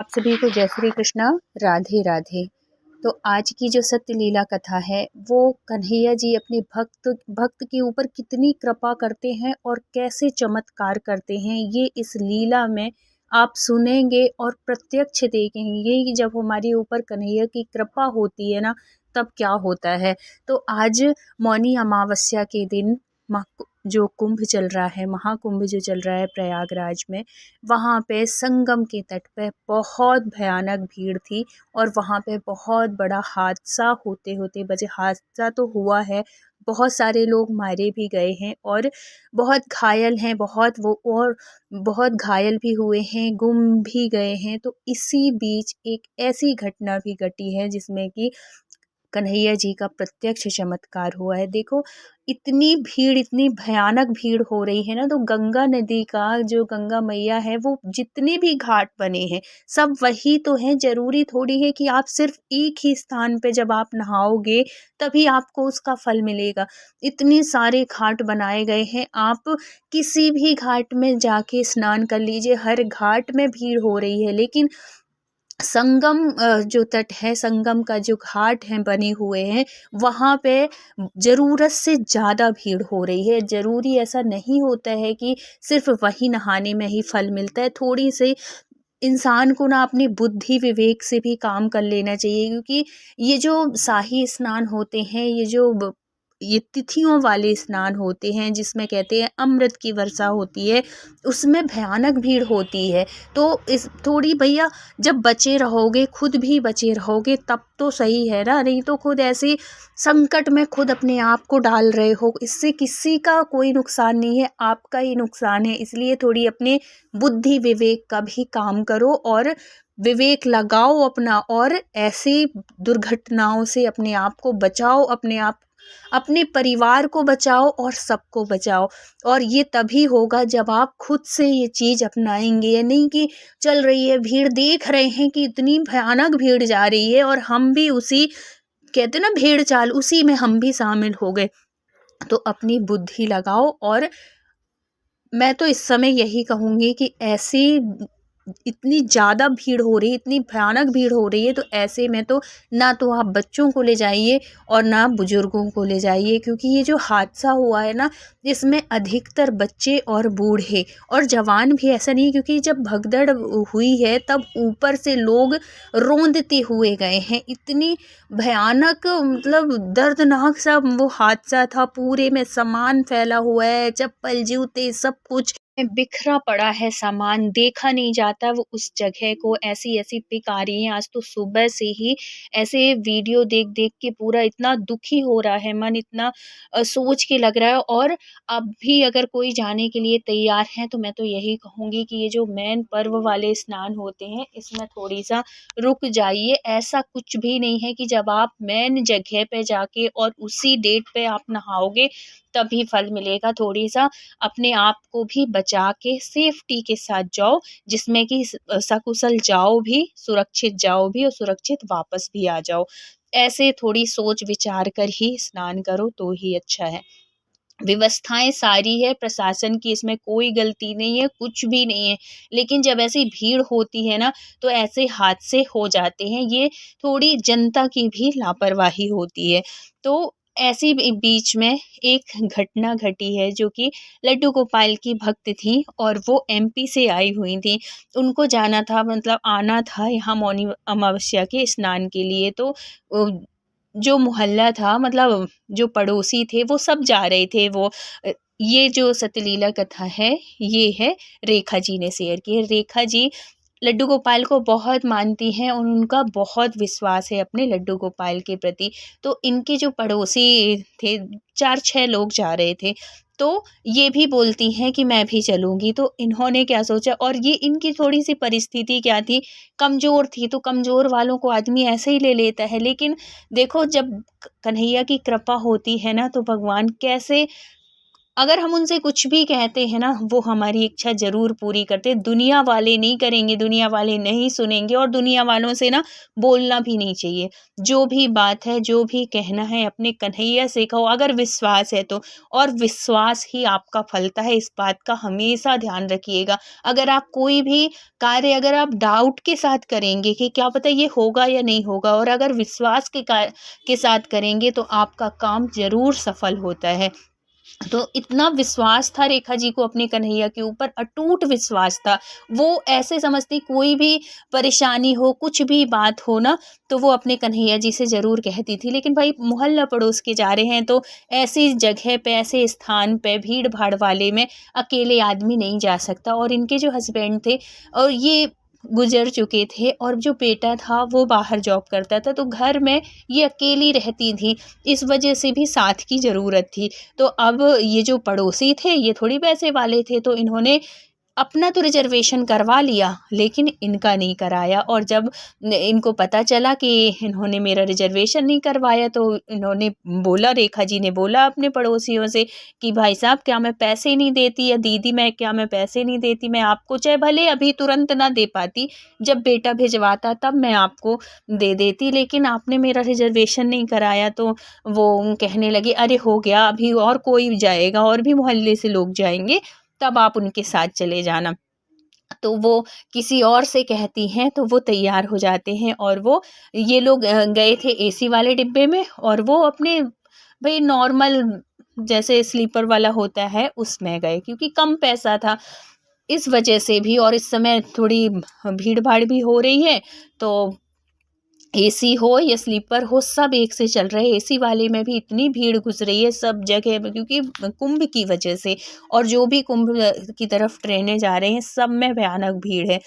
आप सभी को जय श्री कृष्णा। राधे राधे। तो आज की जो सत्य लीला कथा है वो कन्हैया जी अपने भक्त भक्त के ऊपर कितनी कृपा करते हैं और कैसे चमत्कार करते हैं, ये इस लीला में आप सुनेंगे और प्रत्यक्ष देखेंगे कि जब हमारे ऊपर कन्हैया की कृपा होती है ना, तब क्या होता है। तो आज मौनी अमावस्या के दिन जो कुंभ चल रहा है, महाकुंभ जो चल रहा है प्रयागराज में, वहाँ पे संगम के तट पे बहुत भयानक भीड़ थी और वहाँ पे बहुत बड़ा हादसा होते होते बचे। हादसा तो हुआ है, बहुत सारे लोग मारे भी गए हैं और बहुत घायल हैं, बहुत घायल भी हुए हैं, गुम भी गए हैं। तो इसी बीच एक ऐसी घटना भी घटी है जिसमें कि कन्हैया जी का प्रत्यक्ष चमत्कार हुआ है। देखो, इतनी भीड़, इतनी भयानक भीड़ हो रही है ना, तो गंगा नदी का जो गंगा मैया है वो जितने भी घाट बने हैं सब वही तो हैं। ज़रूरी थोड़ी है कि आप सिर्फ एक ही स्थान पे जब आप नहाओगे तभी आपको उसका फल मिलेगा। इतने सारे घाट बनाए गए हैं, आप किसी भी घाट में जाके स्नान कर लीजिए, हर घाट में भीड़ हो रही है। लेकिन संगम जो तट है, संगम का जो घाट हैं बने हुए हैं, वहाँ पे ज़रूरत से ज़्यादा भीड़ हो रही है। ज़रूरी ऐसा नहीं होता है कि सिर्फ़ वहीं नहाने में ही फल मिलता है। थोड़ी सी इंसान को ना अपनी बुद्धि विवेक से भी काम कर लेना चाहिए, क्योंकि ये जो शाही स्नान होते हैं, ये तिथियों वाले स्नान होते हैं जिसमें कहते हैं अमृत की वर्षा होती है, उसमें भयानक भीड़ होती है। तो इस थोड़ी भैया जब बचे रहोगे, खुद भी बचे रहोगे तब तो सही है ना, नहीं तो खुद ऐसे संकट में खुद अपने आप को डाल रहे हो। इससे किसी का कोई नुकसान नहीं है, आपका ही नुकसान है। इसलिए थोड़ी अपने बुद्धि विवेक का भी काम करो और विवेक लगाओ अपना, और ऐसे दुर्घटनाओं से अपने आप को बचाओ, अपने परिवार को बचाओ और सबको बचाओ। और ये तभी होगा जब आप खुद से ये चीज़ अपनाएंगे। ये नहीं कि चल रही है भीड़, देख रहे हैं कि इतनी भयानक भीड़ जा रही है और हम भी उसी, कहते ना भेड़ चाल, उसी में हम भी शामिल हो गए। तो अपनी बुद्धि लगाओ। और मैं तो इस समय यही कहूँगी कि ऐसी इतनी ज़्यादा भीड़ हो रही है, इतनी भयानक भीड़ हो रही है, तो ऐसे में तो ना तो आप बच्चों को ले जाइए और ना बुजुर्गों को ले जाइए, क्योंकि ये जो हादसा हुआ है ना, इसमें अधिकतर बच्चे और बूढ़े और जवान भी, ऐसा नहीं है, क्योंकि जब भगदड़ हुई है तब ऊपर से लोग रोंदते हुए गए हैं। इतनी भयानक, मतलब दर्दनाक सा वो हादसा था। पूरे में सामान फैला हुआ है, चप्पल जूते सब कुछ बिखरा पड़ा है, सामान देखा नहीं जाता वो उस जगह को। ऐसी ऐसी पिक आ रही है, आज तो सुबह से ही ऐसे वीडियो देख देख के पूरा इतना दुखी हो रहा है मन, इतना सोच के लग रहा है। और अब भी अगर कोई जाने के लिए तैयार है तो मैं तो यही कहूँगी कि ये जो मेन पर्व वाले स्नान होते हैं इसमें थोड़ी सा रुक जाइए। ऐसा कुछ भी नहीं है कि जब आप मेन जगह पे जाके और उसी डेट पे आप नहाओगे तभी फल मिलेगा। थोड़ी सा अपने आप को भी बचा के सेफ्टी के साथ जाओ, जिसमें कि सकुशल जाओ भी, सुरक्षित जाओ भी और सुरक्षित वापस भी आ जाओ। ऐसे थोड़ी सोच विचार कर ही स्नान करो तो ही अच्छा है। व्यवस्थाएं सारी है प्रशासन की, इसमें कोई गलती नहीं है, कुछ भी नहीं है। लेकिन जब ऐसी भीड़ होती है ना, तो ऐसे हादसे हो जाते हैं। ये थोड़ी जनता की भी लापरवाही होती है। तो ऐसी बीच में एक घटना घटी है जो कि लड्डू गोपाल की भक्त थी और वो एमपी से आई हुई थी। उनको जाना था, मतलब आना था यहाँ मौनी अमावस्या के स्नान के लिए। तो जो मोहल्ला था, मतलब जो पड़ोसी थे वो सब जा रहे थे। ये जो सतलीला कथा है ये है रेखा जी ने शेयर की है। रेखा जी लड्डू गोपाल को बहुत मानती हैं और उनका बहुत विश्वास है अपने लड्डू गोपाल के प्रति। तो इनके जो पड़ोसी थे, 4-6 लोग जा रहे थे, तो ये भी बोलती हैं कि मैं भी चलूँगी। तो इन्होंने क्या सोचा, और ये इनकी थोड़ी-सी परिस्थिति क्या थी, कमज़ोर थी, तो कमज़ोर वालों को आदमी ऐसे ही ले लेता है। लेकिन देखो, जब कन्हैया की कृपा होती है ना, तो भगवान कैसे अगर हम उनसे कुछ भी कहते हैं ना, वो हमारी इच्छा ज़रूर पूरी करते हैं। दुनिया वाले नहीं करेंगे, दुनिया वाले नहीं सुनेंगे और दुनिया वालों से ना बोलना भी नहीं चाहिए। जो भी बात है, जो भी कहना है अपने कन्हैया से कहो, अगर विश्वास है तो। और विश्वास ही आपका फलता है, इस बात का हमेशा ध्यान रखिएगा। अगर आप कोई भी कार्य अगर आप डाउट के साथ करेंगे कि क्या पता ये होगा या नहीं होगा, और अगर विश्वास के साथ करेंगे तो आपका काम ज़रूर सफल होता है। तो इतना विश्वास था रेखा जी को अपने कन्हैया के ऊपर, अटूट विश्वास था। वो ऐसे समझती कोई भी परेशानी हो, कुछ भी बात हो ना, तो वो अपने कन्हैया जी से ज़रूर कहती थी। लेकिन भाई मोहल्ला पड़ोस के जा रहे हैं तो ऐसी जगह पे, ऐसे स्थान पे, भीड़-भाड़ वाले में अकेले आदमी नहीं जा सकता। और इनके जो हस्बैंड थे और ये गुज़र चुके थे, और जो बेटा था वो बाहर जॉब करता था, तो घर में ये अकेली रहती थी। इस वजह से भी साथ की ज़रूरत थी। तो अब ये जो पड़ोसी थे, ये थोड़ी पैसे वाले थे, तो इन्होंने अपना तो रिजर्वेशन करवा लिया, लेकिन इनका नहीं कराया। और जब इनको पता चला कि इन्होंने मेरा रिजर्वेशन नहीं करवाया, तो इन्होंने बोला, रेखा जी ने बोला अपने पड़ोसियों से कि भाई साहब, क्या मैं पैसे नहीं देती, या दीदी मैं क्या मैं पैसे नहीं देती, मैं आपको चाहे भले अभी तुरंत ना दे पाती, जब बेटा भिजवाता तब मैं आपको दे देती, लेकिन आपने मेरा रिजर्वेशन नहीं कराया। तो वो कहने लगे, अरे हो गया, अभी और कोई जाएगा, और भी मोहल्ले से लोग जाएंगे, तब आप उनके साथ चले जाना। तो वो किसी और से कहती हैं, तो वो तैयार हो जाते हैं, और वो ये लोग गए थे एसी वाले डिब्बे में, और वो अपने भाई नॉर्मल जैसे स्लीपर वाला होता है उसमें गए, क्योंकि कम पैसा था इस वजह से भी। और इस समय थोड़ी भीड़ भाड़ भी हो रही है, तो एसी हो या स्लीपर हो, सब एक से चल रहे हैं। एसी वाले में भी इतनी भीड़ घुस रही है सब जगह में, क्योंकि कुंभ की वजह से। और जो भी कुंभ की तरफ ट्रेनें जा रहे हैं, सब में भयानक भीड़ है।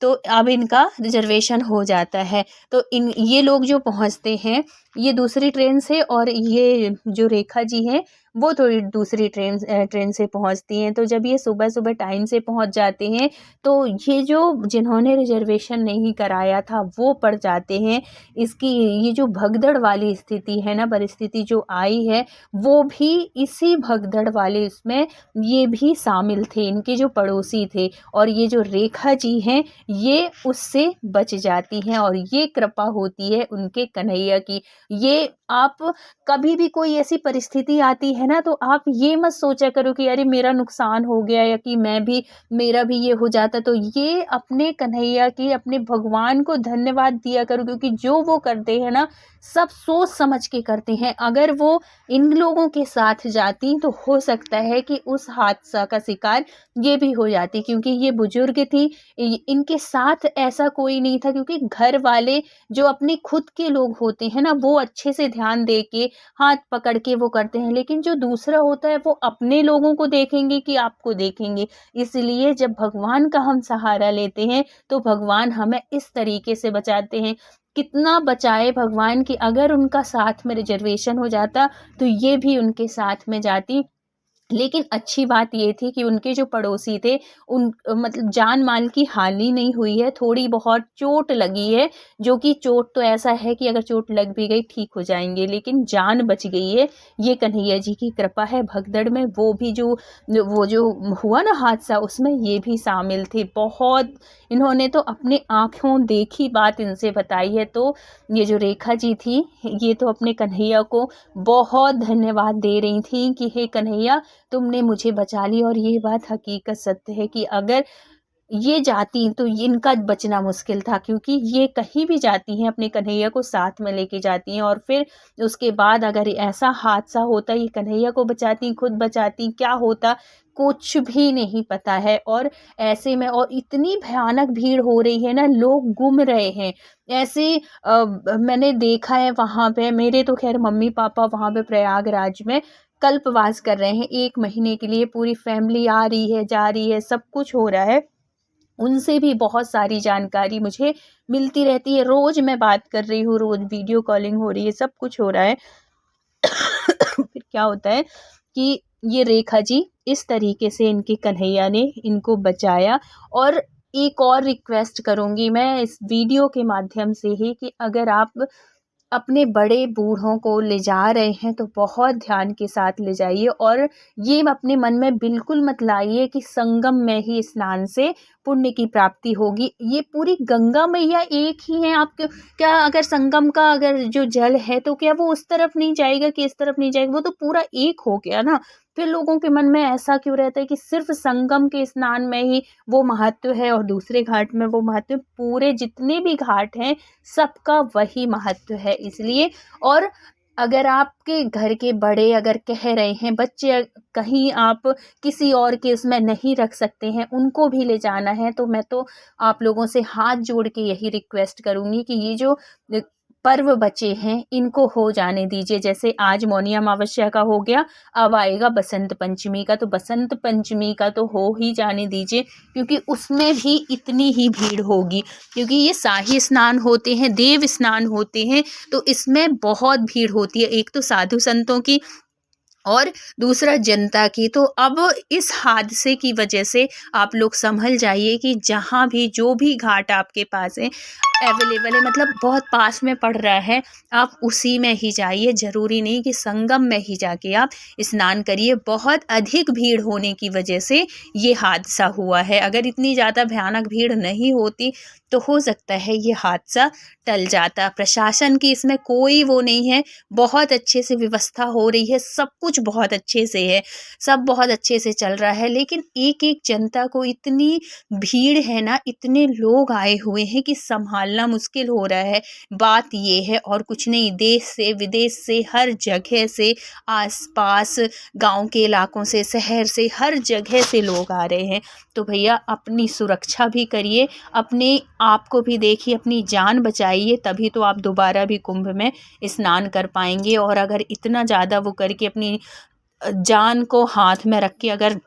तो अब इनका रिजर्वेशन हो जाता है। तो ये लोग जो पहुंचते हैं, ये दूसरी ट्रेन से, और ये जो रेखा जी हैं वो थोड़ी दूसरी ट्रेन से पहुंचती हैं। तो जब ये सुबह सुबह टाइम से पहुंच जाते हैं, तो ये जो जिन्होंने रिजर्वेशन नहीं कराया था वो पड़ जाते हैं। इसकी ये जो भगदड़ वाली स्थिति है ना, परिस्थिति जो आई है, वो भी इसी भगदड़ वाले इसमें ये भी शामिल थे, इनके जो पड़ोसी थे। और ये जो रेखा जी हैं, ये उससे बच जाती हैं, और ये कृपा होती है उनके कन्हैया की। ये आप कभी भी कोई ऐसी परिस्थिति आती है ना, तो आप ये मत सोचा करो कि अरे मेरा नुकसान हो गया, या कि मेरा भी ये हो जाता। तो ये अपने कन्हैया की, अपने भगवान को धन्यवाद दिया करो, क्योंकि जो वो करते हैं ना, सब सोच समझ के करते हैं। अगर वो इन लोगों के साथ जाती, तो हो सकता है कि उस हादसा का शिकार ये भी हो जाती, क्योंकि ये बुजुर्ग थी। इनके साथ ऐसा कोई नहीं था, क्योंकि घर वाले जो अपने खुद के लोग होते हैं ना, वो अच्छे से ध्यान दे के हाथ पकड़ के वो करते हैं, लेकिन जो दूसरा होता है वो अपने लोगों को देखेंगे कि आपको देखेंगे। इसलिए जब भगवान का हम सहारा लेते हैं, तो भगवान हमें इस तरीके से बचाते हैं। कितना बचाए भगवान, कि अगर उनका साथ में रिजर्वेशन हो जाता, तो ये भी उनके साथ में जाती। लेकिन अच्छी बात ये थी कि उनके जो पड़ोसी थे, उन मतलब जान-माल की हानि नहीं हुई है, थोड़ी बहुत चोट लगी है, जो कि चोट तो ऐसा है कि अगर चोट लग भी गई ठीक हो जाएँगे, लेकिन जान बच गई है। ये कन्हैया जी की कृपा है। भगदड़ में वो जो हुआ ना हादसा, उसमें ये भी शामिल थे। बहुत इन्होंने तो अपने आँखों देखी बात इनसे बताई है। तो ये जो रेखा जी थी, ये तो अपने कन्हैया को बहुत धन्यवाद दे रही थी कि हे कन्हैया, तुमने मुझे बचा ली। और ये बात हकीकत सत्य है कि अगर ये जाती, तो इनका बचना मुश्किल था, क्योंकि ये कहीं भी जाती हैं अपने कन्हैया को साथ में लेके जाती हैं। और फिर उसके बाद अगर ऐसा हादसा होता, ये कन्हैया को बचाती, खुद बचाती, क्या होता कुछ भी नहीं पता है। और ऐसे में, और इतनी भयानक भीड़ हो रही है ना, लोग घूम रहे हैं ऐसे। मैंने देखा है वहाँ पे, मेरे तो खैर मम्मी पापा वहाँ पे प्रयागराज में कल्पवास कर रहे हैं 1 महीने के लिए। पूरी फैमिली आ रही है, जा रही है, सब कुछ हो रहा है। उनसे भी बहुत सारी जानकारी मुझे मिलती रहती है। रोज़ मैं बात कर रही हूँ, रोज़ वीडियो कॉलिंग हो रही है, सब कुछ हो रहा है। फिर क्या होता है कि ये रेखा जी इस तरीके से इनके कन्हैया ने इनको बचाया। और एक और रिक्वेस्ट करूँगी मैं इस वीडियो के माध्यम से ही, कि अगर आप अपने बड़े बूढ़ों को ले जा रहे हैं तो बहुत ध्यान के साथ ले जाइए, और ये अपने मन में बिल्कुल मत लाइए कि संगम में ही स्नान से पुण्य की प्राप्ति होगी। ये पूरी गंगा मैया एक ही है। आप क्या अगर संगम का अगर जो जल है तो क्या वो उस तरफ नहीं जाएगा कि इस तरफ नहीं जाएगा? वो तो पूरा एक हो गया ना। फिर लोगों के मन में ऐसा क्यों रहता है कि सिर्फ संगम के स्नान में ही वो महत्व है और दूसरे घाट में वो महत्व है? पूरे जितने भी घाट हैं सबका वही महत्व है। इसलिए, और अगर आपके घर के बड़े अगर कह रहे हैं, बच्चे कहीं आप किसी और के उसमें नहीं रख सकते हैं, उनको भी ले जाना है, तो मैं तो आप लोगों से हाथ जोड़ के यही रिक्वेस्ट करूँगी कि ये जो पर्व बचे हैं इनको हो जाने दीजिए। जैसे आज मौनी अमावस्या का हो गया, अब आएगा बसंत पंचमी का, तो बसंत पंचमी का तो हो ही जाने दीजिए, क्योंकि उसमें भी इतनी ही भीड़ होगी, क्योंकि ये शाही स्नान होते हैं, देव स्नान होते हैं, तो इसमें बहुत भीड़ होती है। एक तो साधु संतों की और दूसरा जनता की। तो अब इस हादसे की वजह से आप लोग संभल जाइए कि जहाँ भी जो भी घाट आपके पास है अवेलेबल है, मतलब बहुत पास में पड़ रहा है, आप उसी में ही जाइए। ज़रूरी नहीं कि संगम में ही जाके आप स्नान करिए। बहुत अधिक भीड़ होने की वजह से ये हादसा हुआ है। अगर इतनी ज़्यादा भयानक भीड़ नहीं होती तो हो सकता है ये हादसा टल जाता। प्रशासन की इसमें कोई वो नहीं है, बहुत अच्छे से व्यवस्था हो रही है, सब कुछ बहुत अच्छे से है, सब बहुत अच्छे से चल रहा है। लेकिन एक एक जनता को इतनी भीड़ है ना, इतने लोग आए हुए हैं कि संभालना मुश्किल हो रहा है। बात ये है और कुछ नहीं। देश से विदेश से हर जगह से, आसपास गांव के इलाकों से, शहर से, हर जगह से लोग आ रहे हैं। तो भैया अपनी सुरक्षा भी करिए, अपने आप को भी देखिए, अपनी जान बचाइए, तभी तो आप दोबारा भी कुंभ में स्नान कर पाएंगे। और अगर इतना ज़्यादा वो करके अपनी जान को हाथ में रख के अगर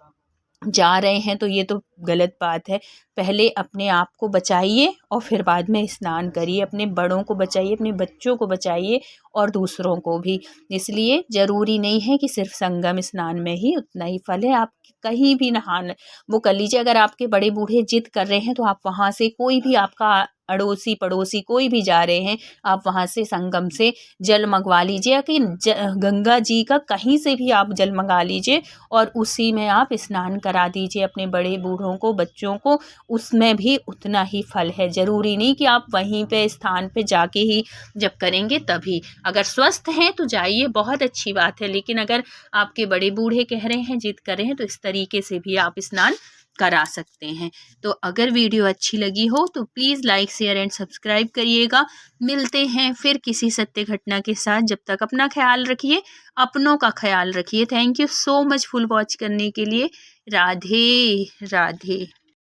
जा रहे हैं तो ये तो गलत बात है। पहले अपने आप को बचाइए और फिर बाद में स्नान करिए। अपने बड़ों को बचाइए, अपने बच्चों को बचाइए और दूसरों को भी। इसलिए ज़रूरी नहीं है कि सिर्फ संगम स्नान में ही उतना ही फल है। आप कहीं भी नहान वो कर लीजिए। अगर आपके बड़े बूढ़े जिद कर रहे हैं तो आप वहाँ से, कोई भी आपका अड़ोसी पड़ोसी कोई भी जा रहे हैं, आप वहाँ से संगम से जल मंगवा लीजिए, या कि गंगा जी का कहीं से भी आप जल मंगा लीजिए और उसी में आप स्नान करा दीजिए अपने बड़े बूढ़ों को, बच्चों को। उसमें भी उतना ही फल है। ज़रूरी नहीं कि आप वहीं पे स्थान पे जाके ही जब करेंगे तभी। अगर स्वस्थ हैं तो जाइए, बहुत अच्छी बात है। लेकिन अगर आपके बड़े बूढ़े कह रहे हैं, जिद कर रहे हैं, तो इस तरीके से भी आप स्नान करा सकते हैं। तो अगर वीडियो अच्छी लगी हो तो please like, share and subscribe करिएगा। मिलते हैं फिर किसी सत्य घटना के साथ। जब तक अपना ख्याल रखिए, अपनों का ख्याल रखिए। Thank you so much full watch करने के लिए। राधे राधे।